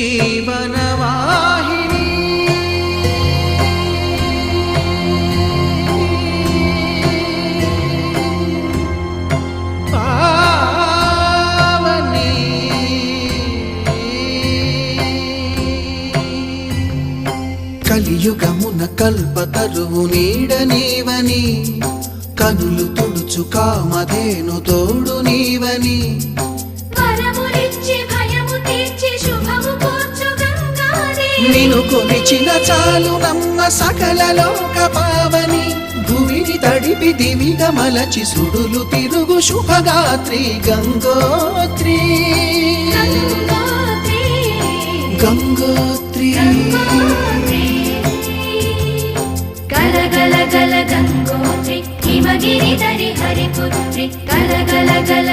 జీవనవాహిని పావని కలియుగమున కల్పతరువు నీడ నీవని కనులు తుడుచు కామధేను తోడు నీవని నిను కొలిచిన చాలు నమ్మ సకల లోక పావని భూమిని తడిపి దివిగా మలచి సుడులు తిరుగు శుభగాత్రి గంగోత్రి గంగోత్రి గల గల గల గంగోత్రి హిమగిరి దరి హరిపుత్రి గల గల గల